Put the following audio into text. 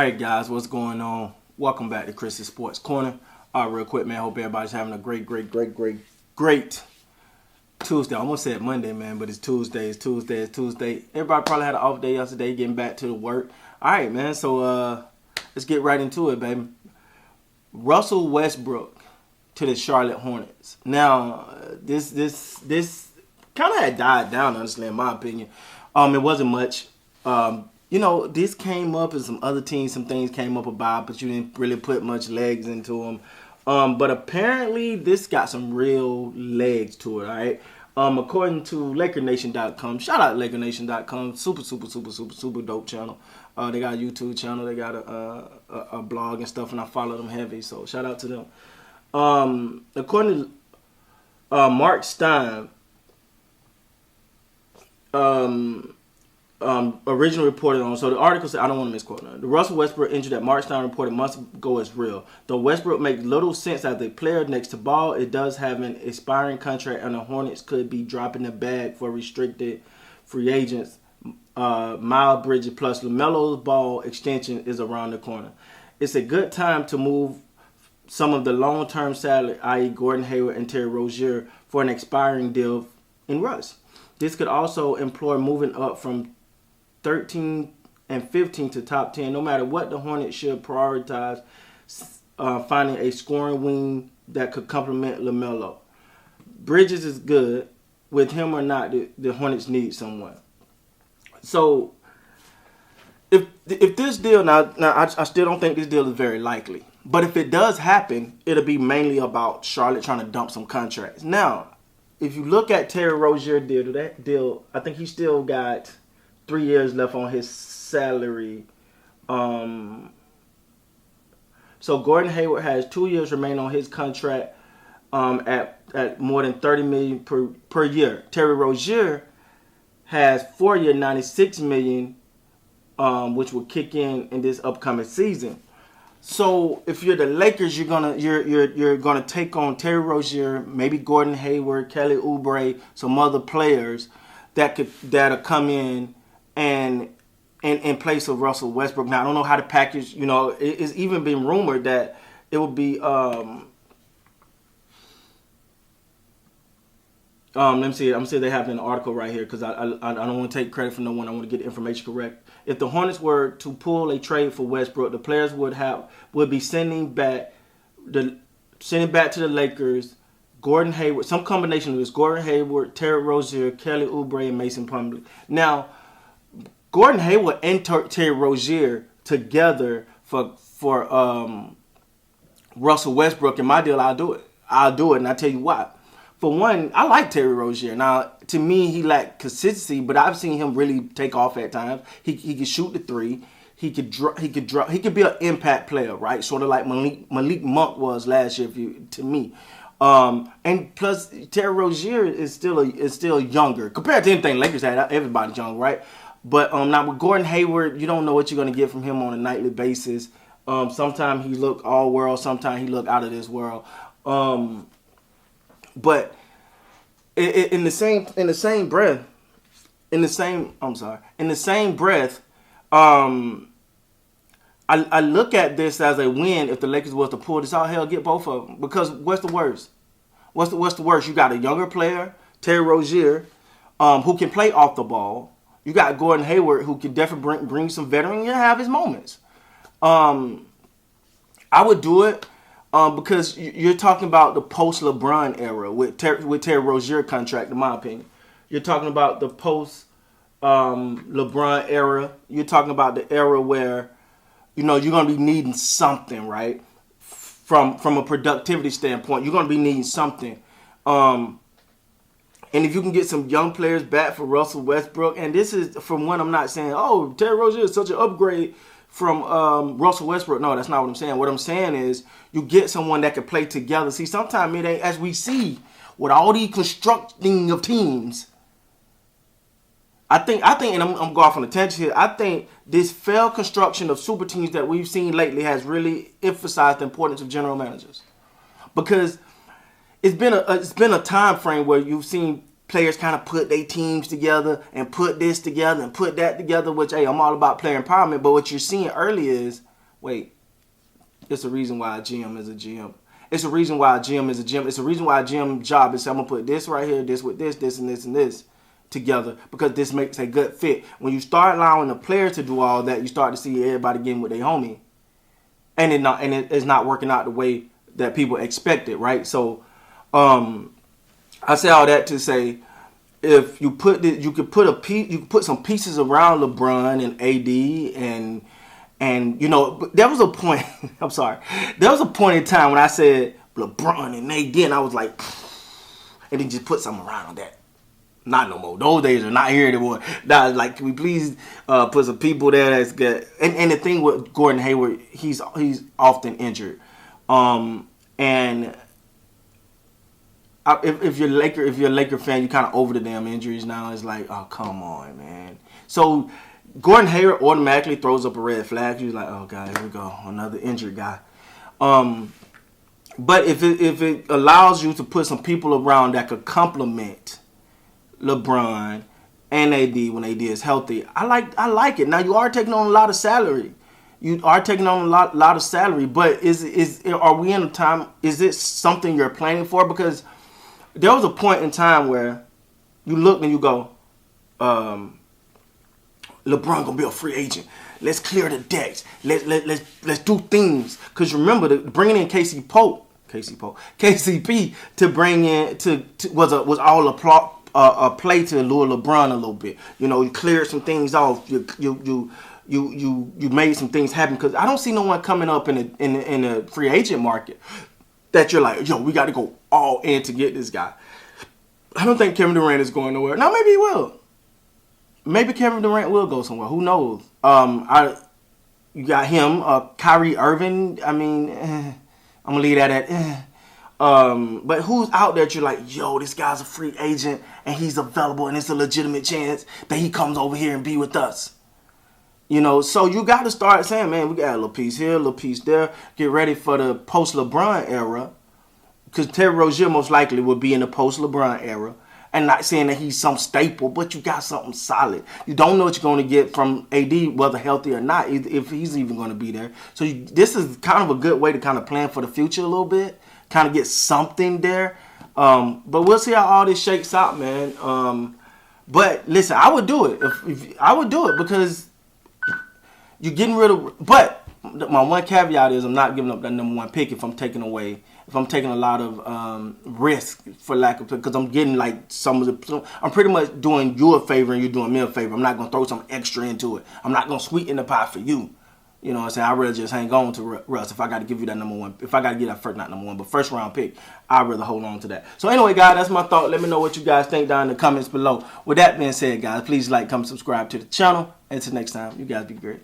Alright guys, what's going on? Welcome back to Chris's Sports Corner. Real quick, man, hope everybody's having a great Tuesday. I almost said Monday, man, but it's Tuesday. Everybody probably had an off day yesterday, getting back to the work. Alright, man, so let's get right into it, baby. Russell Westbrook to the Charlotte Hornets. Now, this kind of had died down, honestly, in my opinion. It wasn't much. This came up and some other teams, some things came up about, but you didn't really put much legs into them. But apparently this got some real legs to it, all right? According to LakerNation.com, shout out LakerNation.com, super dope channel. They got a YouTube channel, they got a blog and stuff, and I follow them heavy, so shout out to them. According to Mark Stein, originally reported on, so the article said, I don't want to misquote now. The Russell Westbrook injury that Mark Stein reported months ago is real. Though Westbrook makes little sense as a player next to Ball, it does have an expiring contract, and the Hornets could be dropping the bag for restricted free agents. Miles Bridges plus LaMelo's Ball extension is around the corner. It's a good time to move some of the long-term salary, i.e. Gordon Hayward and Terry Rozier, for an expiring deal in Russ. This could also employ moving up from 13 and 15 to top 10. No matter what, the Hornets should prioritize finding a scoring wing that could complement LaMelo. Bridges is good. With him or not, the Hornets need someone. So, if this deal, now I still don't think this deal is very likely. But if it does happen, it'll be mainly about Charlotte trying to dump some contracts. Now, if you look at Terry Rozier deal, I think he still got 3 years left on his salary. So Gordon Hayward has 2 years remaining on his contract at more than $30 million per year. Terry Rozier has 4 year, $96 million, which will kick in this upcoming season. So if you're the Lakers, you're gonna take on Terry Rozier, maybe Gordon Hayward, Kelly Oubre, some other players that'll come in and in place of Russell Westbrook. Now I don't know how to package. It's even been rumored that it would be. Let me see. I'm saying they have an article right here because I don't want to take credit for no one. I want to get the information correct. If the Hornets were to pull a trade for Westbrook, the players would be sending back to the Lakers Gordon Hayward, some combination of this: Gordon Hayward, Terry Rozier, Kelly Oubre, and Mason Plumlee. Now, Gordon Hayward and Terry Rozier together for Russell Westbrook in my deal, I'll do it, and I'll tell you why. For one, I like Terry Rozier. Now, to me, he lacked consistency, but I've seen him really take off at times. He could shoot the three. He could be an impact player, right? Sort of like Malik Monk was last year, to me. And plus, Terry Rozier is still younger compared to anything Lakers had. Everybody's young, right? But now with Gordon Hayward, you don't know what you're going to get from him on a nightly basis. Sometimes he look all world, sometimes he look out of this world. But in the same breath, I look at this as a win if the Lakers was to pull this out. Hell, get both of them. Because what's the worst? What's the worst? You got a younger player, Terry Rozier, who can play off the ball. You got Gordon Hayward, who can definitely bring some veteran and have his moments. I would do it because you're talking about the post-LeBron era with Terry Rozier contract, in my opinion. You're talking about the post-LeBron era. You're talking about the era where you're going to be needing something, right? From a productivity standpoint, you're going to be needing something. And if you can get some young players back for Russell Westbrook, and this is from when I'm not saying, oh, Terry Rozier is such an upgrade from Russell Westbrook. No, that's not what I'm saying. What I'm saying is you get someone that can play together. See, sometimes it ain't, as we see with all the constructing of teams, I think, and I'm going off on a tangent here, I think this failed construction of super teams that we've seen lately has really emphasized the importance of general managers. Because it's been a time frame where you've seen players kind of put their teams together and put this together and put that together, which, hey, I'm all about player empowerment. But what you're seeing early is wait, it's a reason why a GM is a GM. It's a reason why a GM is a GM. It's a reason why a GM job is, I'm going to put this right here, this with this, and this, and this together, because this makes a good fit. When you start allowing the players to do all that, you start to see everybody getting with their homie. And it's not working out the way that people expect it, right? So, I say all that to say, if you put you could put some pieces around LeBron and AD and you know, there was a point. I'm sorry, there was a point in time when I said LeBron and AD, and I was like, and then just put something around that. Not no more. Those days are not here anymore. Now, like, can we please put some people there that's good? And the thing with Gordon Hayward, he's often injured. And if you're a Laker fan, you kind of over the damn injuries now. It's like, oh, come on, man. So Gordon Hayward automatically throws up a red flag. He's like, oh god, here we go, another injured guy. But if it allows you to put some people around that could complement LeBron and AD when AD is healthy, I like it. Now you are taking on a lot of salary. But are we in a time? Is it something you're planning for? Because there was a point in time where you look and you go, LeBron gonna be a free agent. Let's clear the decks. Let's do things. Because remember, bringing in KCP to bring in was all a play to lure LeBron a little bit. You know, you cleared some things off. You made some things happen, because I don't see no one coming up in the free agent market that you're like, yo, we got to go all in to get this guy. I don't think Kevin Durant is going nowhere. Now maybe he will. Maybe Kevin Durant will go somewhere. Who knows? You got him, Kyrie Irving. I mean, I'm gonna leave that at. But who's out there that you're like, yo, this guy's a free agent and he's available and it's a legitimate chance that he comes over here and be with us? You know, so you got to start saying, man, we got a little piece here, a little piece there. Get ready for the post-LeBron era, because Terry Rozier most likely will be in the post-LeBron era. And not saying that he's some staple, but you got something solid. You don't know what you're going to get from AD, whether healthy or not, if he's even going to be there. So this is kind of a good way to kind of plan for the future a little bit, kind of get something there. But we'll see how all this shakes out, man. But listen, I would do it. I would do it, because you're getting rid of. But my one caveat is I'm not giving up that number one pick if I'm taking a lot of risk, for lack of, because I'm getting like I'm pretty much doing you a favor and you're doing me a favor. I'm not gonna throw some extra into it. I'm not gonna sweeten the pie for you. You know what I'm saying? I'd rather just hang on to Russ if I got to give you that number one. If I got to get that first, not number one, but first round pick, I'd rather hold on to that. So anyway, guys, that's my thought. Let me know what you guys think down in the comments below. With that being said, guys, please like, comment, subscribe to the channel. Until next time, you guys be great.